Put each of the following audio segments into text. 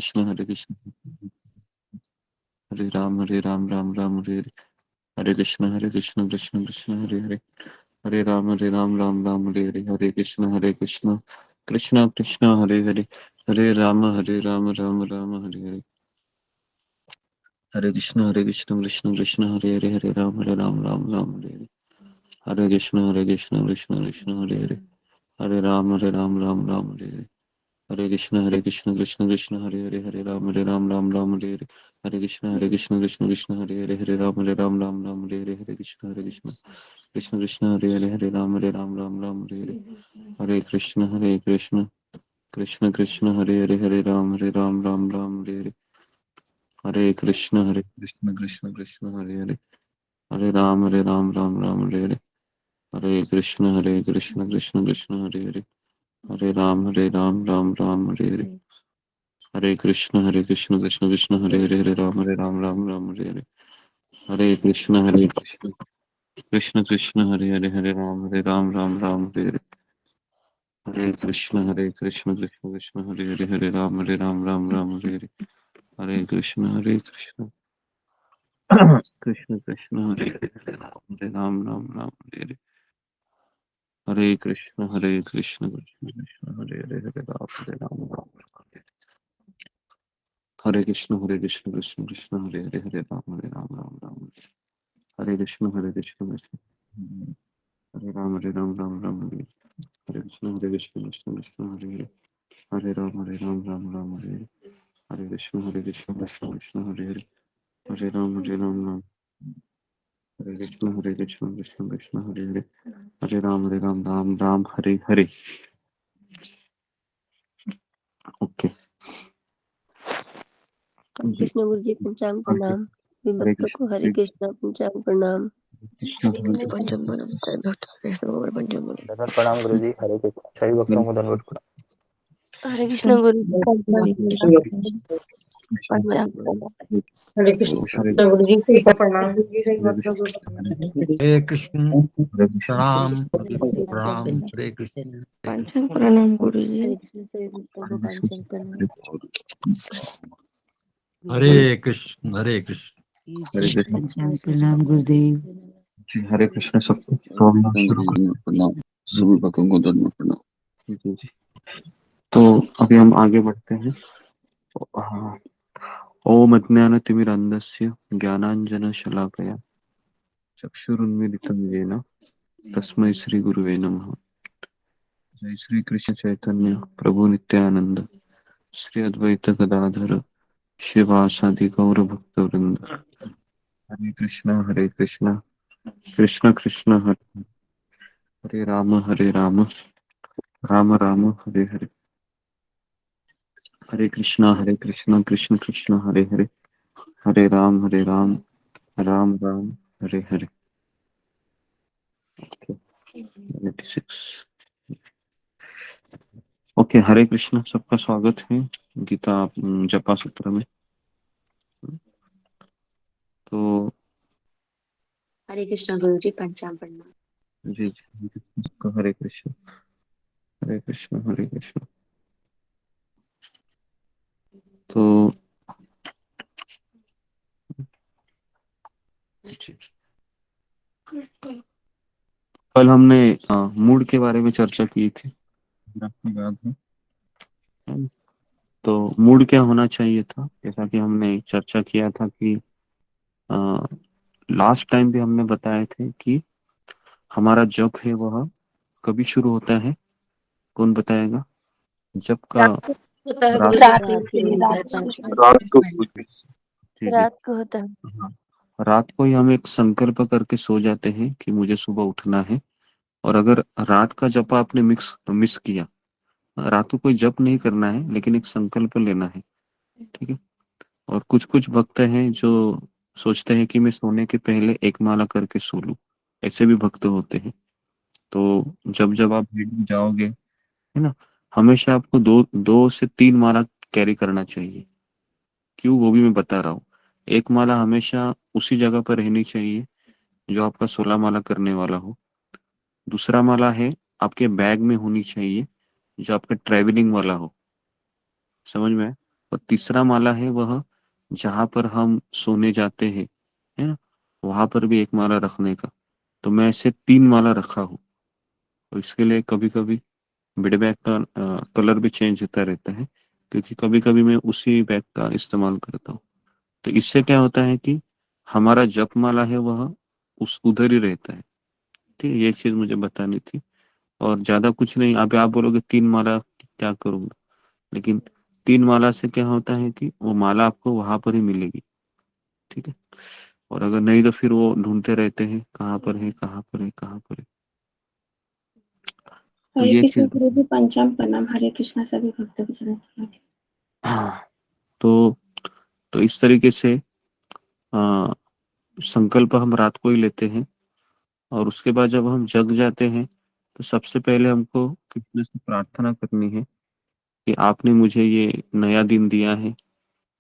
कृष्ण हरे कृष्ण हरे राम राम राम हरे हरे हरे कृष्ण कृष्ण कृष्ण हरे हरे हरे राम राम हरे हरे हरे कृष्ण कृष्ण कृष्ण हरे हरे हरे राम राम राम हरे हरे हरे कृष्ण कृष्ण कृष्ण हरे हरे हरे राम राम राम हरे हरे हरे कृष्ण कृष्ण कृष्ण हरे हरे हरे राम राम हरे हरे हरे कृष्ण कृष्ण हरे राम राम हरे हरे हरे कृष्ण कृष्ण हरे राम राम हरे हरे कृष्ण कृष्ण हरे राम हरे हरे हरे कृष्ण कृष्ण कृष्ण हरे राम राम हरे हरे हरे कृष्ण कृष्ण कृष्ण हरे राम राम हरे हरे हरे कृष्ण कृष्ण कृष्ण हरे राम राम हरे हरे हरे कृष्ण कृष्ण कृष्ण हरे राम हरे हरे हरे कृष्ण कृष्ण हरे राम हरे हरे हरे कृष्ण कृष्ण हरे राम हरे हरे हरे कृष्ण कृष्ण कृष्ण हरे राम हरे हरे हरे कृष्ण कृष्ण कृष्ण हरे राम हरे हरे कृष्ण कृष्ण हरे राम हरे कृष्ण कृष्ण हरे राम हरे हरे कृष्ण हरे राम हरे हरे कृष्ण कृष्ण हरे राम हरे कृष्ण कृष्ण हरे Ram Hare Hare okay हरे कृष्ण गुरु जी पंचांग प्रणाम। हरे विभक्तों को हरे कृष्ण पंचांग प्रणाम। कृष्ण प्रणाम गुरु जी। हरे कृष्ण। सभी भक्तों को दंडवत प्रणाम। हरे कृष्ण गुरु जी पंचांग प्रणाम। हरे कृष्ण गुरु जी का प्रणाम। हरे कृष्ण प्रणाम प्रणाम हरे कृष्ण पंचांग प्रणाम गुरु जी। हरे कृष्ण सभी भक्तों को पंचांग प्रणाम। हरे कृष्ण हरे कृष्ण पंचांग प्रणाम गुरुदेव। हरे कृष्ण सबको स्वामी शुरू प्रणाम सभी भक्तों को धन्यवाद प्रणाम जी जी। तो अभी हम आगे बढ़ते हैं। हाँ। ओम अज्ञानतिमिरन्धस्य ज्ञानाञ्जनशलाकया चक्षुरुन्मीलितं येन तस्मै श्रीगुरुवे नमः। जय श्री कृष्ण चैतन्य प्रभु नित्यानंद श्री अद्वैत गदाधर शिवासादि गौर भक्त वृंद। हरे कृष्ण कृष्ण कृष्ण हरे राम राम राम हरे हरे हरे कृष्ण कृष्ण कृष्ण हरे हरे हरे राम राम राम हरे हरे 96 ओके। हरे कृष्ण सबका स्वागत है गीता जपा सूत्र में। तो हरे कृष्ण गुरु जी पंचांग प्रणाम। जी सबका हरे कृष्ण हरे कृष्ण। तो कल हमने मूड के बारे में चर्चा की थी, आपको याद है? तो मूड क्या होना चाहिए था, जैसा कि हमने चर्चा किया था कि लास्ट टाइम भी हमने बताए थे कि हमारा जप है वह कभी शुरू होता है, कौन बताएगा? जप का होता है गुरु रात जी। रात को जी जी। रात को होता है। हाँ, रात को ही हम एक संकल्प करके सो जाते हैं कि मुझे सुबह उठना है। और अगर रात का जप आपने मिस किया, रात को कोई जप नहीं करना है लेकिन एक संकल्प लेना है, ठीक है। और कुछ कुछ भक्त हैं जो सोचते हैं कि मैं सोने के पहले एक माला करके सो लूं, ऐसे भी भक्त होते हैं। तो जब जब आप भीड़ में जाओगे, है ना, हमेशा आपको दो दो से तीन माला कैरी करना चाहिए। क्यों, वो भी मैं बता रहा हूँ। एक माला हमेशा उसी जगह पर रहनी चाहिए जो आपका 16 माला करने वाला हो। दूसरा माला है आपके बैग में होनी चाहिए जो आपका ट्रैवलिंग वाला हो। समझ में आया? और तीसरा माला है वह जहाँ पर हम सोने जाते हैं, है ना, वहां पर भी एक माला रखने का। तो मैं ऐसे 3 माला रखा हूँ। और इसके लिए कभी कभी बिड बैग का कलर भी चेंज होता रहता है, क्योंकि कभी कभी मैं उसी बैग का इस्तेमाल करता हूँ। तो इससे क्या होता है कि हमारा जप माला है वह उस उधर ही रहता है। ठीक है, ये चीज मुझे बतानी थी। और ज्यादा कुछ नहीं। अभी आप बोलोगे 3 माला क्या करूंगा, लेकिन 3 माला से क्या होता है कि वो माला आपको वहां पर ही मिलेगी। ठीक है। और अगर नहीं तो फिर वो ढूंढते रहते हैं कहाँ पर है, कहाँ पर है, कहाँ पर है। तो हरे ये कृष्ण चीज। गुरु जी, पंचांग प्रणाम। हरे कृष्णा सभी भक्तों को चरण। हाँ। तो इस तरीके से आ, संकल्प हम रात को ही लेते हैं। और उसके बाद जब हम जग जाते हैं तो सबसे पहले हमको कृष्ण से प्रार्थना करनी है कि आपने मुझे ये नया दिन दिया है।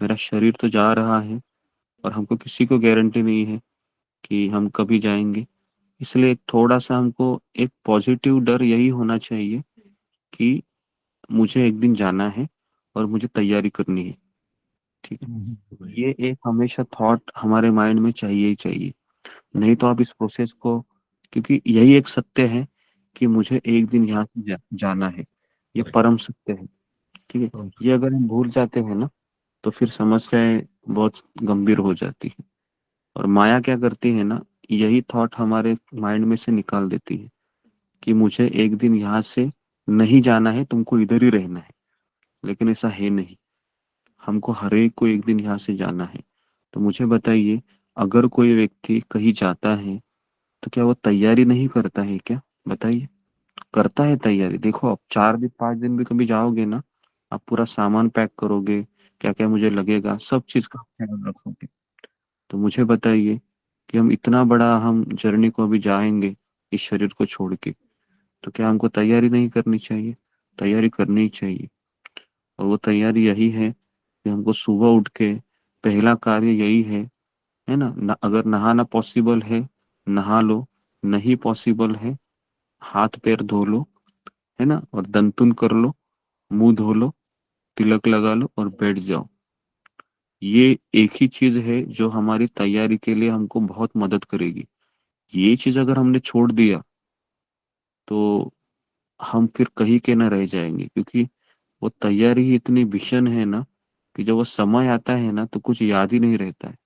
मेरा शरीर तो जा रहा है और हमको किसी को गारंटी नहीं है कि हम कभी जाएंगे। इसलिए थोड़ा सा हमको एक पॉजिटिव डर यही होना चाहिए कि मुझे एक दिन जाना है और मुझे तैयारी करनी है। ठीक है, ये एक हमेशा थॉट हमारे माइंड में चाहिए ही चाहिए। नहीं तो आप इस प्रोसेस को, क्योंकि यही एक सत्य है कि मुझे एक दिन यहाँ से जाना है। ये परम सत्य है। ठीक है, ये अगर हम भूल जाते हैं ना तो फिर समस्याएं बहुत गंभीर हो जाती है। और माया क्या करती है ना, यही थॉट हमारे माइंड में से निकाल देती है कि मुझे एक दिन यहाँ से नहीं जाना है, तुमको इधर ही रहना है। लेकिन ऐसा है नहीं, हमको हर एक को एक दिन यहाँ से जाना है। तो मुझे बताइए, अगर कोई व्यक्ति कहीं जाता है तो क्या वो तैयारी नहीं करता है क्या? बताइए। करता है तैयारी। देखो, आप 4 दिन 5 दिन भी कभी जाओगे ना, आप पूरा सामान पैक करोगे, क्या क्या मुझे लगेगा, सब चीज का आप ख्याल रखोगे। तो मुझे बताइए कि हम इतना बड़ा हम जर्नी को अभी जाएंगे इस शरीर को छोड़ के, तो क्या हमको तैयारी नहीं करनी चाहिए? तैयारी करनी ही चाहिए। और वो तैयारी यही है कि हमको सुबह उठ के पहला कार्य यही है ना, अगर नहाना पॉसिबल है नहा लो, नहीं पॉसिबल है हाथ पैर धो लो, है ना, और दंतुन कर लो, मुंह धो लो, तिलक लगा लो और बैठ जाओ। ये एक ही चीज है जो हमारी तैयारी के लिए हमको बहुत मदद करेगी। ये चीज अगर हमने छोड़ दिया तो हम फिर कहीं के ना रह जाएंगे, क्योंकि वो तैयारी ही इतनी भीषण है ना कि जब वो समय आता है ना तो कुछ याद ही नहीं रहता है।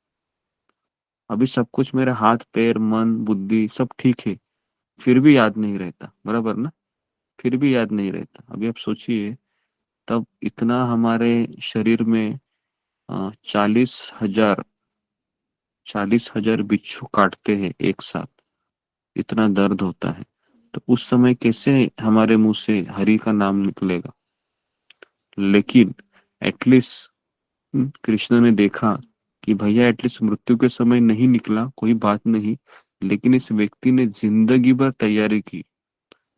अभी सब कुछ मेरे हाथ पैर मन बुद्धि सब ठीक है, फिर भी याद नहीं रहता, बराबर ना? फिर भी याद नहीं रहता। अभी आप सोचिए, तब इतना हमारे शरीर में 40,000 40,000 बिच्छू काटते हैं एक साथ, इतना दर्द होता है। तो उस समय कैसे हमारे मुंह से हरि का नाम निकलेगा? लेकिन एटलीस्ट कृष्ण ने देखा कि भैया एटलीस्ट मृत्यु के समय नहीं निकला, कोई बात नहीं, लेकिन इस व्यक्ति ने जिंदगी भर तैयारी की।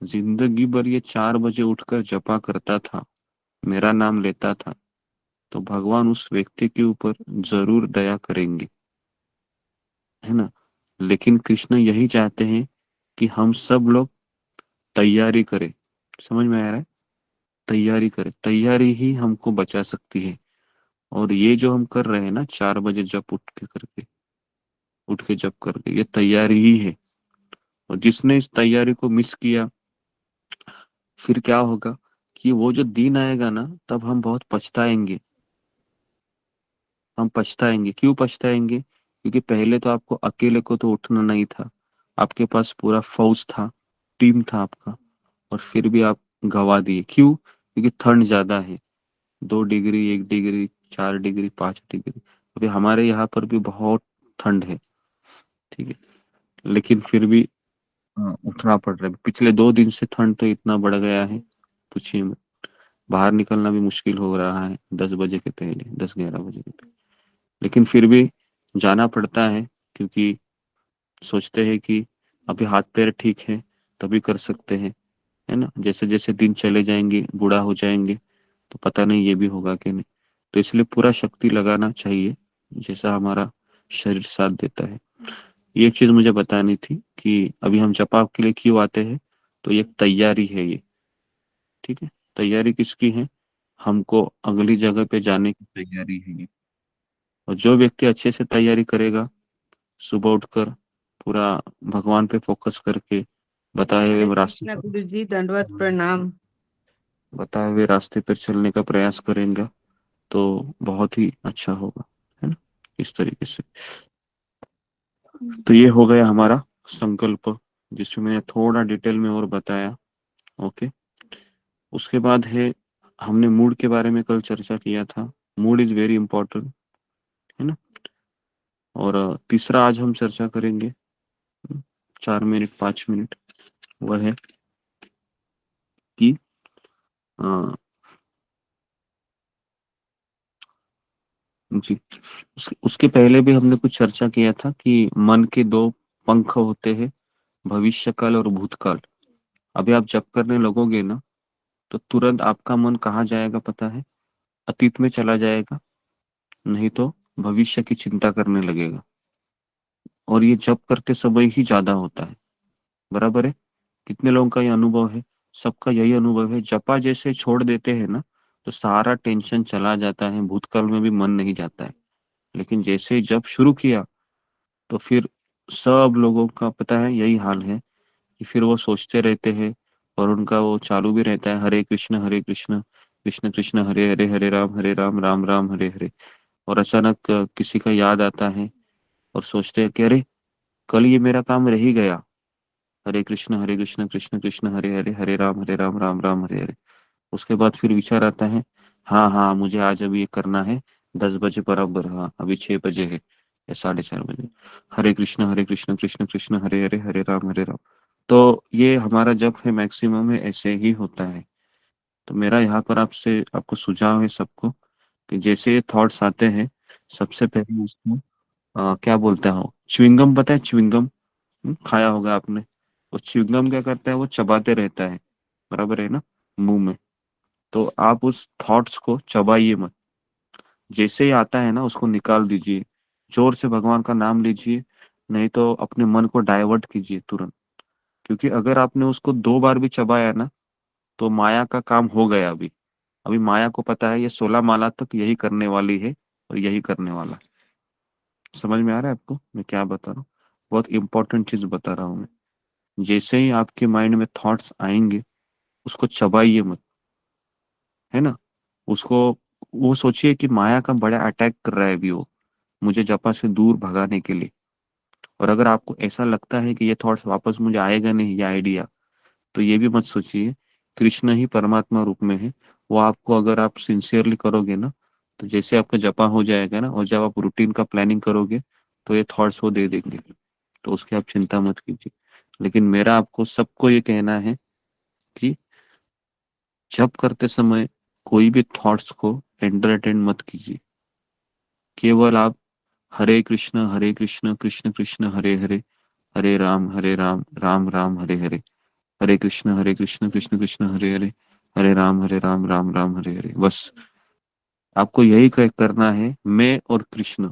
जिंदगी भर ये 4 बजे उठकर जपा करता था, मेरा नाम लेता था। तो भगवान उस व्यक्ति के ऊपर जरूर दया करेंगे, है ना। लेकिन कृष्ण यही चाहते हैं कि हम सब लोग तैयारी करें। समझ में आ रहा है? तैयारी करें, तैयारी ही हमको बचा सकती है। और ये जो हम कर रहे हैं ना, 4 बजे जप उठ के जप करके, ये तैयारी ही है। और जिसने इस तैयारी को मिस किया, फिर क्या होगा कि वो जो दिन आएगा ना, तब हम बहुत पछताएंगे। हम पछताएंगे। क्यों पछताएंगे? क्योंकि पहले तो आपको अकेले को तो उठना नहीं था, आपके पास पूरा फौज था, टीम था आपका, और फिर भी आप गवा दिए। क्यों? क्योंकि ठंड ज्यादा है, 2 डिग्री 1 डिग्री 4 डिग्री 5 डिग्री। अभी हमारे यहाँ पर भी बहुत ठंड है। ठीक है, लेकिन फिर भी उठना पड़ रहा है। पिछले 2 दिन से ठंड तो इतना बढ़ गया है, पूछिए मत। बाहर निकलना भी मुश्किल हो रहा है 10 बजे के पहले, 10 11 बजे के पहले। लेकिन फिर भी जाना पड़ता है, क्योंकि सोचते हैं कि अभी हाथ पैर ठीक है तभी कर सकते हैं, है ना। जैसे जैसे दिन चले जाएंगे, बूढ़ा हो जाएंगे, तो पता नहीं ये भी होगा कि नहीं। तो इसलिए पूरा शक्ति लगाना चाहिए, जैसा हमारा शरीर साथ देता है। ये एक चीज मुझे बतानी थी कि अभी हम जपाप के लिए क्यों आते हैं। तो ये तैयारी है ये। ठीक है, तैयारी किसकी है? हमको अगली जगह पे जाने की तैयारी है ये। और जो व्यक्ति अच्छे से तैयारी करेगा, सुबह उठकर पूरा भगवान पे फोकस करके बताए हरे हुए रास्ते कृष्णा गुरु जी, दंडवत प्रणाम। बताए हुए रास्ते पर चलने का प्रयास करेंगे तो बहुत ही अच्छा होगा, है ना। इस तरीके से तो ये हो गया हमारा संकल्प, जिसमें मैंने थोड़ा डिटेल में और बताया। ओके। उसके बाद है, हमने मूड के बारे में कल चर्चा किया था। मूड इज वेरी इंपॉर्टेंट, है ना। और तीसरा आज हम चर्चा करेंगे, 4 मिनट 5 मिनट, वह है कि अ, जी, उसके पहले भी हमने कुछ चर्चा किया था कि मन के दो पंख होते हैं, भविष्य काल और भूतकाल। अभी आप जब करने लगोगे ना, तो तुरंत आपका मन कहाँ जाएगा पता है? अतीत में चला जाएगा, नहीं तो भविष्य की चिंता करने लगेगा। और ये जब करते समय ही ज्यादा होता है, बराबर है। कितने लोगों का ये अनुभव है? सबका यही अनुभव है, जपा जैसे छोड़ देते हैं ना, तो सारा टेंशन चला जाता है, भूतकाल में भी मन नहीं जाता है। लेकिन जैसे ही जब शुरू किया, तो फिर सब लोगों का पता है यही हाल है कि फिर वो सोचते रहते हैं, और उनका वो चालू भी रहता है, हरे कृष्ण कृष्ण कृष्ण हरे हरे, हरे राम राम राम हरे हरे। और अचानक किसी का याद आता है, और सोचते हैं कि अरे, कल ये मेरा काम रह ही गया, हरे कृष्ण कृष्ण कृष्ण हरे हरे, हरे राम राम राम हरे हरे। उसके बाद फिर विचार आता है, हाँ हाँ मुझे आज अभी ये करना है, 10 बजे बराबर, हाँ अभी 6 बजे है या 4:30 बजे। हरे कृष्ण कृष्ण कृष्ण हरे हरे, हरे राम। तो ये हमारा जब है मैक्सिमम है, ऐसे ही होता है। तो मेरा यहाँ पर आपसे आपको सुझाव है सबको, कि जैसे ये थॉट्स आते हैं, सबसे पहले उसको क्या बोलते हो, च्युइंगम, पता है च्युइंगम? खाया होगा आपने। वो च्युइंगम क्या करता है, वो चबाते रहता है, बराबर है ना, मुंह में। तो आप उस थॉट्स को चबाइए मत, जैसे ही आता है ना उसको निकाल दीजिए, जोर से भगवान का नाम लीजिए, नहीं तो अपने मन को डाइवर्ट कीजिए तुरंत। क्योंकि अगर आपने उसको 2 बार भी चबाया ना, तो माया का काम हो गया अभी। अभी माया को पता है ये 16 माला तक यही करने वाली है, और यही करने वाला है। समझ में आ रहा है आपको मैं क्या बता रहा हूँ? बहुत इंपॉर्टेंट चीज बता रहा हूँ मैं। जैसे ही आपके माइंड में थॉट्स आएंगे, उसको चबाइए मत, है ना। उसको, वो सोचिए कि माया का बड़ा अटैक कर रहा है अभी वो, मुझे जपा से दूर भगाने के लिए। और अगर आपको ऐसा लगता है कि ये थॉट्स वापस मुझे आएगा नहीं, ये आइडिया, तो ये भी मत सोचिए, कृष्ण ही परमात्मा रूप में है। वो आपको, अगर आप सिंसियरली करोगे ना, तो जैसे आपका जपा हो जाएगा ना, और जब आप रूटीन का प्लानिंग करोगे, तो ये थॉट्स वो दे देंगे। तो उसकी आप चिंता मत कीजिए। लेकिन मेरा आपको सबको ये कहना है कि जप करते समय कोई भी थॉट्स को एंटरटेन मत कीजिए। केवल आप हरे कृष्ण कृष्ण कृष्ण हरे हरे, हरे राम राम राम हरे हरे, हरे कृष्ण कृष्ण कृष्ण हरे हरे, हरे राम राम राम हरे हरे, बस। आपको यही करना है, मैं और कृष्ण,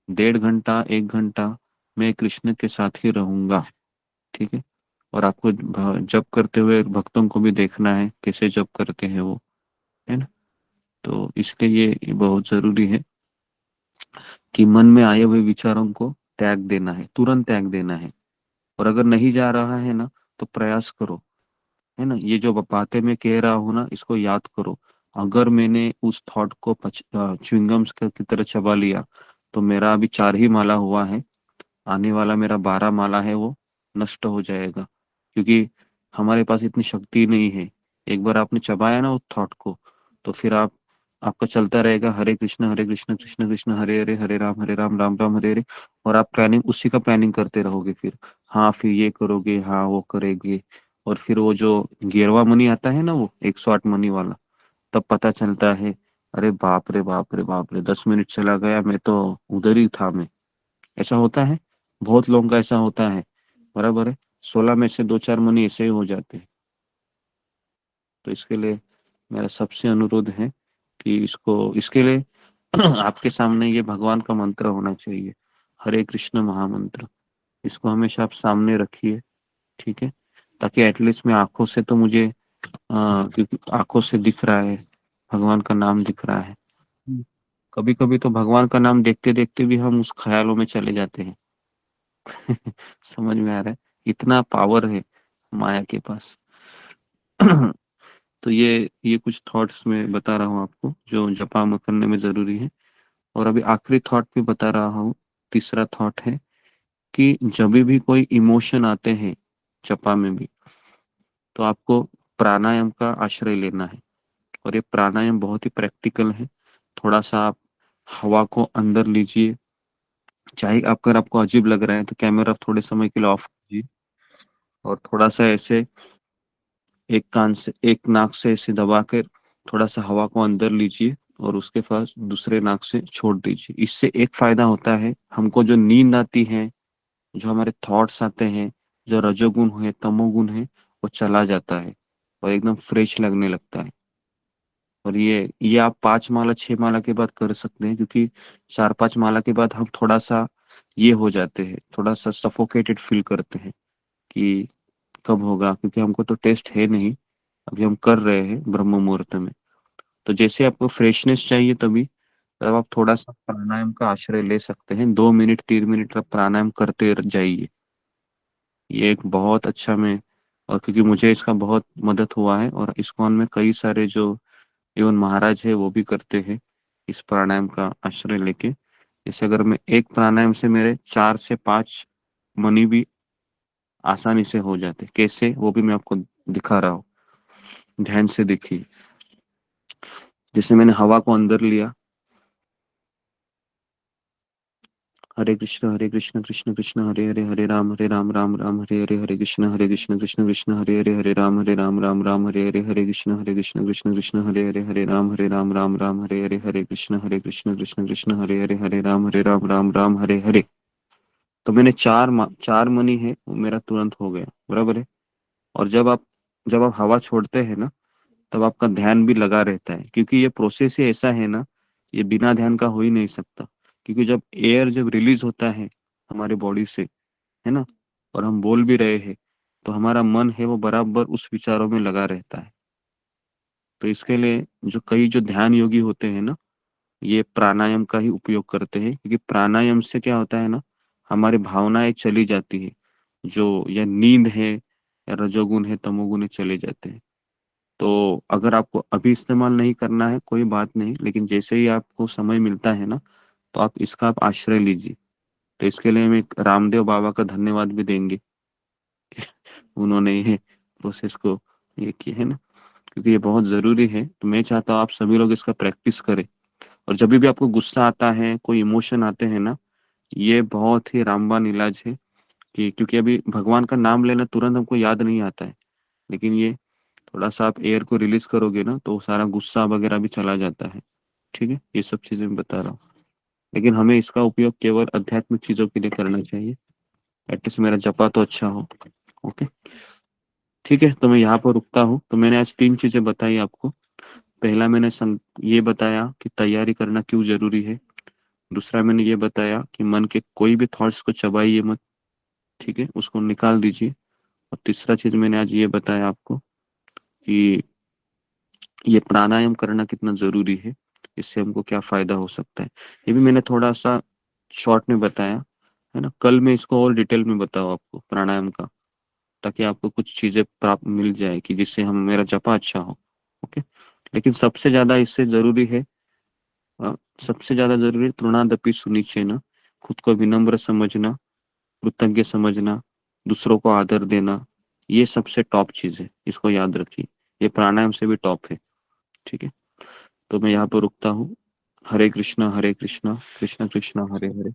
1.5 घंटा 1 घंटा मैं कृष्ण के साथ ही रहूंगा, ठीक है। और आपको जप करते हुए भक्तों को भी देखना है कैसे जप करते हैं वो, है ना। तो इसलिए ये बहुत जरूरी है कि मन में आए हुए विचारों को त्याग देना है, तुरंत त्याग देना है। और अगर नहीं जा रहा है ना, तो प्रयास करो, है ना। ये जो बातें मैं कह रहा हूँ ना, इसको याद करो। अगर मैंने उस थॉट को च्युइंगम्स की तरह चबा लिया, तो मेरा अभी 4 ही माला हुआ है, आने वाला मेरा 12 माला है, वो नष्ट हो जाएगा। क्योंकि हमारे पास इतनी शक्ति नहीं है। एक बार आपने चबाया ना उस थॉट को, तो फिर आपका चलता रहेगा, हरे कृष्ण कृष्ण कृष्ण हरे हरे, हरे राम राम राम हरे हरे। और आप प्लानिंग उसी का प्लानिंग करते रहोगे फिर। हाँ फिर ये करोगे, हाँ वो करेंगे। और फिर वो जो 11वां मनी आता है ना, वो 108 मनी वाला, तब पता चलता है, अरे बाप रे बाप रे बाप रे, 10 मिनट चला गया, मैं तो उधर ही था मैं। ऐसा होता है, बहुत लोगों का ऐसा होता है, बराबर है। 16 में से 2-4 मनी ऐसे ही हो जाते हैं। तो इसके लिए मेरा सबसे अनुरोध है कि इसको, इसके लिए आपके सामने ये भगवान का मंत्र होना चाहिए, हरे कृष्ण महामंत्र। इसको हमेशा आप सामने रखिए, ठीक है। ताकि एटलीस्ट मैं आंखों से तो मुझे क्योंकि आंखों से दिख रहा है, भगवान का नाम दिख रहा है। कभी कभी तो भगवान का नाम देखते देखते भी हम उस ख्यालों में चले जाते हैं। समझ में आ रहा है, इतना पावर है माया के पास। तो ये कुछ थॉट्स में बता रहा हूँ आपको जो जपा करने में जरूरी है। और अभी आखिरी थॉट भी बता रहा हूँ। तीसरा थॉट है कि जब भी कोई इमोशन आते हैं जपा में भी, तो आपको प्राणायाम का आश्रय लेना है। और ये प्राणायाम बहुत ही प्रैक्टिकल है। थोड़ा सा आप हवा को अंदर लीजिए, चाहे अगर आपको अजीब लग रहा है तो कैमरा थोड़े समय के लिए ऑफ कीजिए, और थोड़ा सा ऐसे एक कान से एक नाक से ऐसे दबा कर थोड़ा सा हवा को अंदर लीजिए और उसके पास दूसरे नाक से छोड़ दीजिए। इससे एक फायदा होता है, हमको जो नींद आती है, जो हमारे थॉट्स आते हैं, जो रजोगुण है तमोगुण है, वो चला जाता है और एकदम फ्रेश लगने लगता है। और ये आप 5 माला 6 माला के बाद कर सकते हैं, क्योंकि 4 5 माला के बाद हम थोड़ा सा ये हो जाते हैं, थोड़ा सा सफोकेटेड फील करते हैं कि कब होगा, क्योंकि हमको तो टेस्ट है नहीं, अभी हम कर रहे हैं ब्रह्म मुहूर्त में। तो जैसे आपको फ्रेशनेस चाहिए तभी तब आप थोड़ा सा प्राणायाम का आश्रय ले सकते हैं। 2 मिनट 3 मिनट आप प्राणायाम करते जाइए। ये एक बहुत अच्छा में, और क्योंकि मुझे इसका बहुत मदद हुआ है, और इस्कॉन में कई सारे जो इवन महाराज है वो भी करते हैं इस प्राणायाम का आश्रय लेके। जैसे अगर मैं एक प्राणायाम से मेरे 4 से 5 मनी भी आसानी से हो जाते, कैसे वो भी मैं आपको दिखा रहा हूँ, ध्यान से देखिए। जैसे मैंने हवा को अंदर लिया, हरे कृष्ण कृष्ण कृष्ण हरे हरे, हरे राम राम राम हरे हरे, हरे कृष्ण कृष्ण कृष्ण हरे हरे, हरे राम राम हरे हरे, हरे कृष्ण कृष्ण कृष्ण हरे हरे, हरे राम राम हरे हरे, हरे कृष्ण कृष्ण कृष्ण हरे हरे, हरे राम राम हरे हरे। तो मैंने चार मनी है वो मेरा तुरंत हो गया, बराबर है। और जब आप हवा छोड़ते हैं ना, तब आपका ध्यान भी लगा रहता है, क्योंकि ये प्रोसेस ही ऐसा है ना, ये बिना ध्यान का हो ही नहीं सकता। क्योंकि जब रिलीज होता है हमारे बॉडी से, है ना, और हम बोल भी रहे हैं, तो हमारा मन है वो बराबर उस विचारों में लगा रहता है। तो इसके लिए जो ध्यान योगी होते हैं ना, ये प्राणायाम का ही उपयोग करते हैं, क्योंकि प्राणायाम से क्या होता है ना, हमारी भावनाएं चली जाती है, जो या नींद है या रजोगुण है तमोगुण है, चले जाते हैं। तो अगर आपको अभी इस्तेमाल नहीं करना है कोई बात नहीं, लेकिन जैसे ही आपको समय मिलता है ना, तो आप आश्रय लीजिए। तो इसके लिए हम एक रामदेव बाबा का धन्यवाद भी देंगे, उन्होंने ये प्रोसेस को ये किया है ना, क्योंकि ये बहुत जरूरी है। तो मैं चाहता हूँ आप सभी लोग इसका प्रैक्टिस करें। और जब भी आपको गुस्सा आता है, कोई इमोशन आते हैं ना, ये बहुत ही रामबाण इलाज है। कि क्योंकि अभी भगवान का नाम लेना तुरंत हमको याद नहीं आता है, लेकिन ये थोड़ा सा आप एयर को रिलीज करोगे ना, तो सारा गुस्सा वगैरह भी चला जाता है। ठीक है, ये सब चीजें मैं बता रहा हूँ, लेकिन हमें इसका उपयोग केवल आध्यात्मिक चीजों के लिए करना चाहिए। एटलीस्ट मेरा जपा तो अच्छा हो। ओके, ठीक है, तो मैं यहाँ पर रुकता हूँ। तो मैंने आज 3 चीजें बताई आपको। पहला मैंने ये बताया कि तैयारी करना क्यों जरूरी है। दूसरा मैंने ये बताया कि मन के कोई भी थॉट्स को चबाइए मत, ठीक है, उसको निकाल दीजिए। और तीसरा चीज मैंने आज ये बताया आपको कि ये प्राणायाम करना कितना जरूरी है, इससे हमको क्या फायदा हो सकता है। ये भी मैंने थोड़ा सा शॉर्ट में बताया है ना। कल मैं इसको और डिटेल में बताऊँ आपको प्राणायाम का, ताकि आपको कुछ चीजें प्राप्त मिल जाए कि जिससे हम मेरा जपा अच्छा हो। ओके, लेकिन सबसे ज्यादा इससे जरूरी है, अ, सबसे ज्यादा जरूरी है तृणादपि सुनिचेना, खुद को विनम्र समझना, कृतज्ञ समझना, दूसरों को आदर देना। ये सबसे टॉप चीज है, इसको याद रखिए। ये प्राणायाम से भी टॉप है। ठीक है, तो मैं यहाँ पर रुकता हूँ। हरे कृष्णा कृष्ण कृष्ण हरे हरे,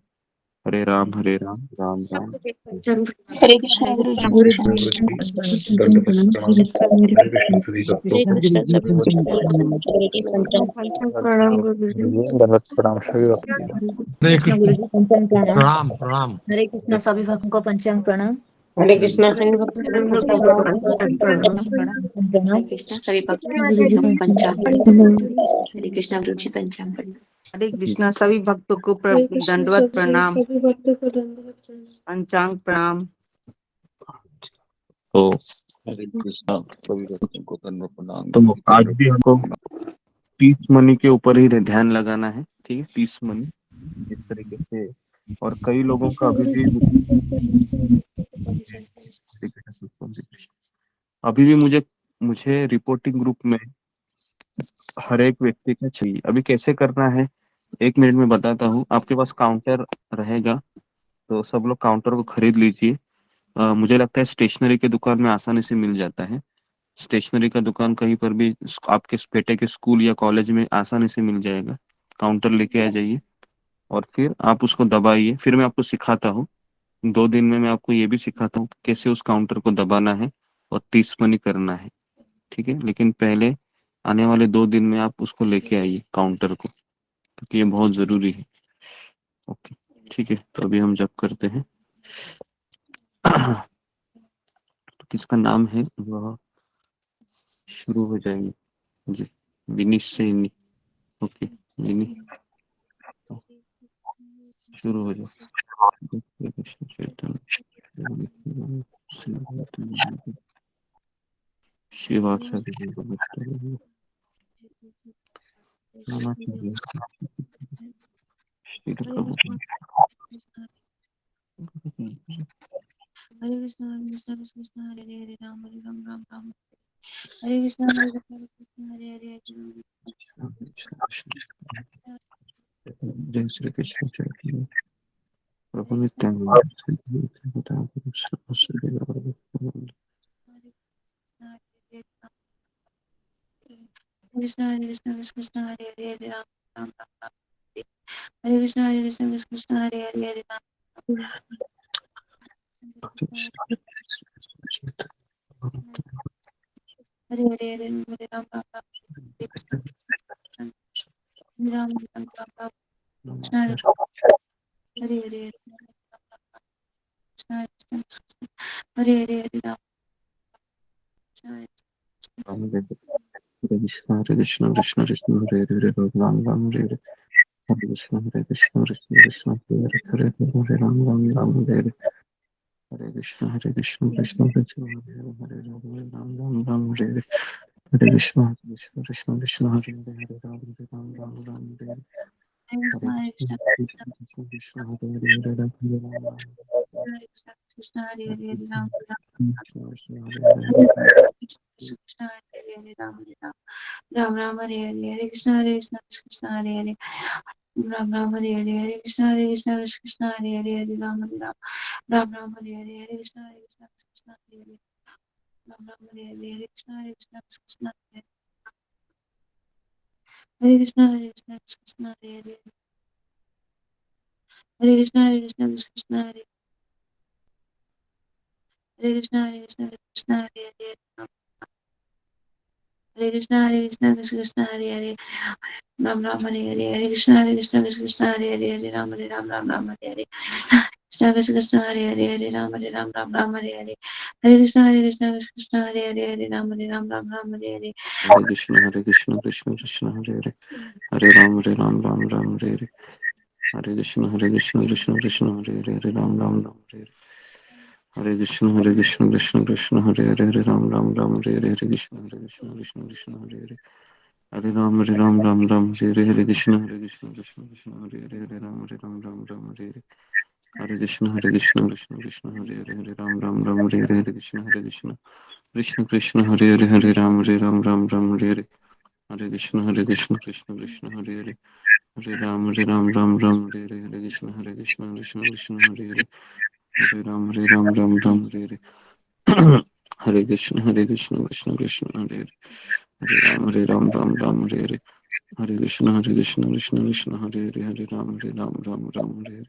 हरे राम राम राम। पंचांग हरे कृष्णा हरे गुरु जी। कृष्ण गुरु जी, दंडवत प्रणाम। हरे कृष्ण सभी भक्तों हरे को। कृष्णा सभी गुरु जी, भक्तों को पंचांग प्रणाम गुरुजी। दंडवत प्रणाम सभी भक्तों को। हरे कृष्ण गुरु जी पंचांग प्रणाम। प्रणाम प्रणाम। हरे कृष्ण सभी भक्तों को पंचांग प्रणाम। हरे कृष्णा सभी हरे भक्तों कृष्ण को पंचांग प्रणाम। हरे कृष्ण सभी भक्तों को पंचांग प्रणाम। हरे कृष्ण गुरु जी पंचांग प्रणाम। हरे कृष्णा सभी भक्तों को दंडवत प्रणाम, पंचांग प्रणाम। तो हरे कृष्णा सभी भक्तों को दंडवत प्रणाम। तो आज भी हमको पीस मनी के ऊपर ही ध्यान लगाना है, ठीक है, पीस मनी इस तरीके से। और कई लोगों का अभी भी मुझे मुझे रिपोर्टिंग ग्रुप में हर एक व्यक्ति का चाहिए। अभी कैसे करना है 1 मिनट में बताता हूँ। आपके पास काउंटर रहेगा तो सब लोग काउंटर को खरीद लीजिए। मुझे लगता है स्टेशनरी के दुकान में आसानी से मिल जाता है। स्टेशनरी का दुकान कहीं पर भी आपके बेटे के स्कूल या कॉलेज में आसानी से मिल जाएगा। काउंटर लेके आ जाइए और फिर आप उसको दबाइए। फिर मैं आपको सिखाता हूँ, 2 दिन में मैं आपको ये भी सिखाता हूँ कि कैसे उस काउंटर को दबाना है और 30 मनी करना है, ठीक है। लेकिन पहले आने वाले 2 दिन में आप उसको लेके आइए काउंटर को, क्योंकि ये बहुत जरूरी है। ओके, ठीक है। तो अभी हम जब करते हैं तो किसका नाम है वह शुरू हो जाएंगे जी। विनीश से इनी। ओके विनी, शुरू हो जाओ। शिवा हरे कृष्णा कृष्ण कृष्ण हरे हरे हरे राम राम राम हरे कृष्णा कृष्ण कृष्ण हरे हरे हरे जय श्री कृष्ण चैतन्य प्रभु नित्यानंद। कृष्ण हरे कृष्ण कृष्ण हरे हरे हरे राम राम राम हरे कृष्ण कृष्ण कृष्ण हरे हरे हरे राम हरे हरे हरे हरे राम राम राम राम राम राम राम कृष्ण हरे हरे हरे हरे हरे हरे राम हरे कृष्ण कृष्ण कृष्ण हरे हरे राम राम हरे हरे। हरे कृष्ण कृष्ण कृष्ण हरे हरे हरे राम राम राम हरे हरे। हरे कृष्ण कृष्ण कृष्ण हरे हरे हरे राम राम राम हरे हरे। हरे कृष्ण कृष्ण कृष्ण हरे हरे हरे राम राम राम हरे हरे। हरे कृष्ण कृष्ण कृष्ण हरे हरे हरे राम राम कृष्ण हरे हरे हरे राम कृष्ण हरे हरे कृष्ण हरे हरे हरे राम राम राम हरे हरे हरे कृष्ण कृष्ण हरे हरे राम राम हरे हरे हरे कृष्ण कृष्ण हरे हरे हरे राम राम राम हरे हरे हरे कृष्ण कृष्ण हरे हरे राम राम हरे हरे हरे कृष्ण कृष्ण हरे कृष्ण कृष्ण हरे हरे हरे कृष्ण कृष्ण हरे हरे कृष्ण कृष्ण हरे हरे हरे कृष्ण कृष्ण हरे हरे राम राम हरे हरे हरे कृष्ण कृष्ण हरे हरे हरे राम राम हरे हरे कृष्ण कृष्ण हरे हरे हरे राम राम हरे हरे हरे कृष्ण कृष्ण हरे हरे हरे राम राम हरे हरे हरे कृष्ण कृष्ण कृष्ण हरे हरे हरे राम राम राम हरे हरे। हरे कृष्ण कृष्ण कृष्ण हरे हरे हरे राम राम हरे हरे। हरे कृष्ण कृष्ण कृष्ण हरे हरे हरे राम राम हरे हरे। हरे कृष्ण कृष्ण कृष्ण हरे हरे हरे राम राम हरे हरे। हरे कृष्ण कृष्ण कृष्ण हरे हरे हरे राम राम हरे हरे। हरे कृष्ण कृष्ण कृष्ण हरे हरे हरे राम राम हरे हरे। हरे कृष्ण कृष्ण कृष्ण हरे हरे हरे राम राम हरे हरे। हरे कृष्ण कृष्ण कृष्ण हरे हरे हरे राम राम हरे हरे। हरे कृष्ण कृष्ण कृष्ण हरे हरे हरे राम राम हरे हरे। हरे कृष्ण कृष्ण कृष्ण हरे हरे हरे राम राम हरे हरे।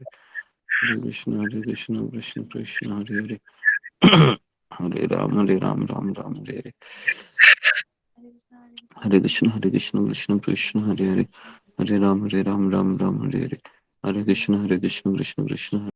हरे कृष्ण कृष्ण कृष्ण हरे हरे हरे राम राम हरे हरे। हरे कृष्ण कृष्ण कृष्ण हरे हरे हरे राम राम हरे हरे। हरे कृष्ण कृष्ण कृष्ण हरे हरे हरे राम राम राम हरे हरे। हरे कृष्ण कृष्ण कृष्ण